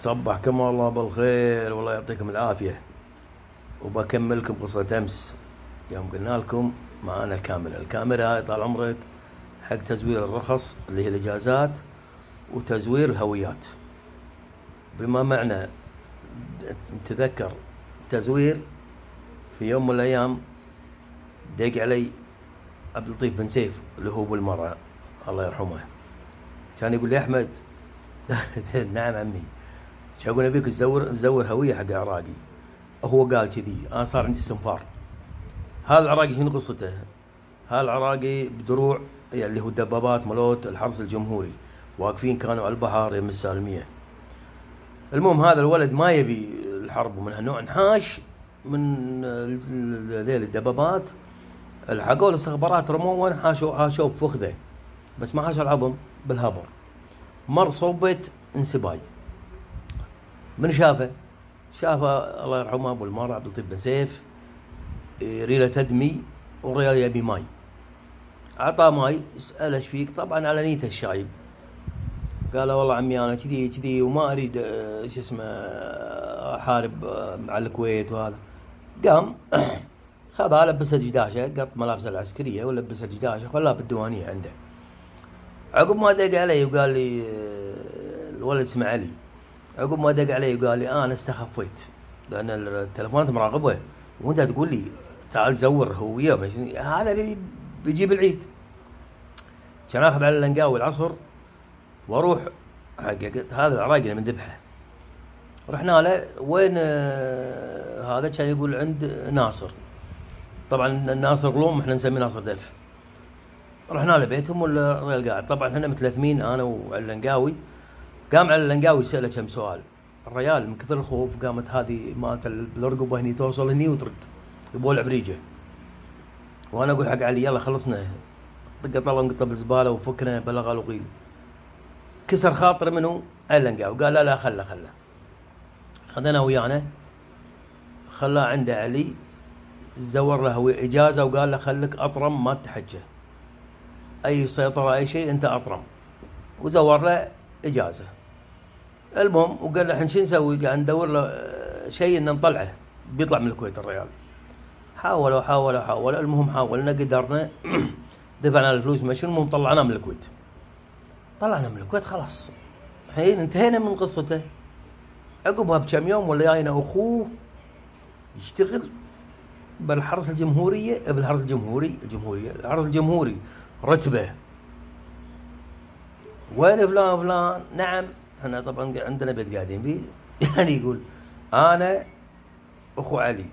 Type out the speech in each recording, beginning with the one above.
صبحكم الله بالخير والله يعطيكم العافية. وبكملكم قصة أمس يوم قلنا لكم معانا الكاميرا هاي طال عمرك حق تزوير الرخص اللي هي الإجازات وتزوير الهويات. بما معنى نتذكر تزوير في يوم من الأيام دق علي عبد اللطيف بن سيف اللي هو ابو المرأة الله يرحمه، كان يقول لي أحمد نعم عمي، كان يقول أبيك تزور هوية حق عراقي. هو قال كذي أنا صار عندي استنفار. هذا العراقي شنو قصته؟ هذا العراقي بدروع يعني اللي هو الدبابات ملوت الحرس الجمهوري، واقفين كانوا على البحر يم السالمية. المهم هذا الولد ما يبي الحرب ومن هالنوع، انحاش من ذيل الدبابات، الحقوا الاستخبارات رموه حاشوه بفخذه، بس ما حاش العظم بالهبر، مر صوبة انسباي. من شافه الله يرحمه ابو المار عبد اللطيف بن سيف، ريله تدمي والرجال يبي ماي، عطاه ماي، اساله ايش فيك؟ طبعا على نيته الشايب، قال والله عمي انا كذي وما اريد شو اسمه احارب على الكويت. وهذا قام خذها لبسه جداشه، قط ملابسه العسكريه ولبسه جداشه خلاها بالديوانيه عنده. عقب ما دق علي وقال لي الولد اسمه علي، عقب ما دق علي وقال لي انا استخفيت لان التلفونات مراقبه وانت تقول لي تعال زور هويه، هذا بيجيب العيد. كان اخذ على اللنقاوي العصر واروح هذا العراقي من ذبحه. رحنا له وين هذا؟ كان يقول عند ناصر، طبعا ناصر غلوم احنا نسميه ناصر دف. رحنا له بيتهم والرجال قاعد، طبعا احنا متلثمين انا واللنقاوي. قام على اللنقاوي يساله كم سؤال، الرجال من كثر الخوف قامت هذه مالت الرقبه هني توصل هني وترد يبولع بريجه. وانا اقول حق علي يلا خلصنا، طقه طلع نقطه بالزباله وفكنا بلغ الوقيل. كسر خاطر منه اللنقاوي وقال لا خله خذنا ويانا، خلاه عنده علي، زور له اجازه وقال له خليك اطرم ما تحجه، اي سيطره اي شيء انت اطرم، وزور له اجازه. المهم وقال له الحين شو نسوي؟ قاعد ندور له شيء ان نطلعه بيطلع من الكويت الرجال. حاول المهم حاولنا قدرنا دفعنا الفلوس ما شنو، المهم طلعناه من الكويت. طلعنا من الكويت خلاص الحين انتهينا من قصته. عقبها بكم يوم ولا جاينا اخوه يشتغل بالحرس الجمهوري الحرس الجمهوري رتبه. وين فلان؟ نعم احنا طبعا عندنا بيت قاعدين بيه يعني يقول انا اخو علي،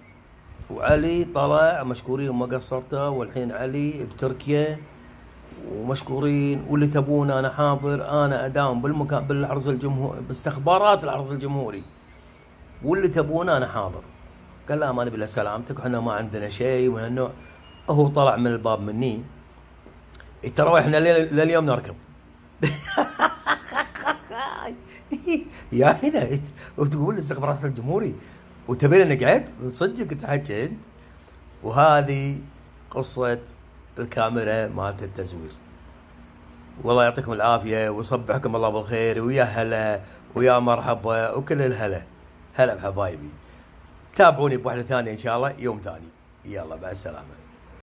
وعلي طلع مشكورين وما قصرته، والحين علي بتركيا ومشكورين، واللي تبون انا حاضر، انا اداوم بالمكان بالحرس الجمهوري باستخبارات الحرس الجمهوري، واللي تبون انا حاضر. قال لا ما نبي الا سلامتك وحنا ما عندنا شيء من هالنوع. هو طلع من الباب مني، ترى احنا لليوم نركض يا هنا وتقول استخبارات الجمهوري وتبينا نقعد صدقك تحكي انت. وهذه قصة الكاميرا مالت التزوير. والله يعطيكم العافية ويصبحكم الله بالخير، ويا هلا ويا مرحبا وكل الهلا. هلا بحبايبي، تابعوني بوحدة ثانية ان شاء الله يوم ثاني. يلا مع السلامة.